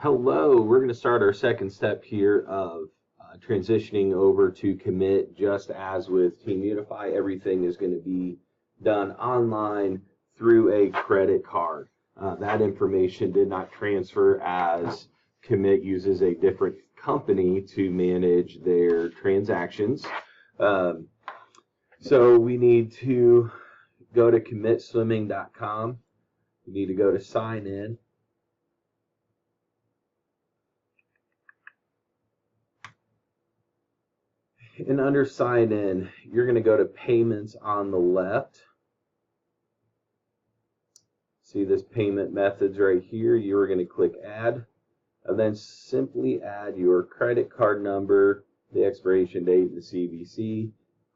Hello, we're going to start our second step here of transitioning over to Commit. Just as with Team Unify, everything is going to be done online through a credit card. That information did not transfer as Commit uses a different company to manage their transactions. So we need to go to commitswimming.com. We need to go to sign in. And under sign in, you're going to go to payments on the left. See this payment methods right here. You're going to click add, and then simply add your credit card number, the expiration date, and the CVC.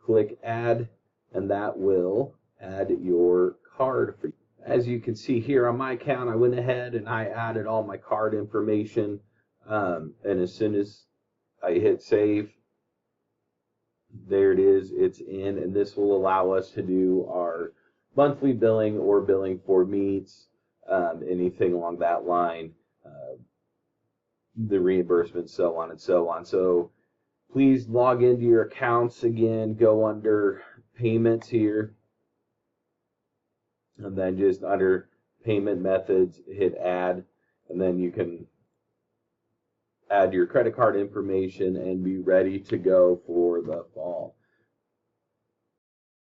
Click add, and that will add your card for you. As you can see here on my account, I went ahead and I added all my card information, and as soon as I hit save, there it is, it's in, and this will allow us to do our monthly billing or billing for meets, anything along that line, the reimbursement, so on and so on. So please log into your accounts again, go under payments here, and then just under payment methods, hit add, and then you can add your credit card information and be ready to go for the fall.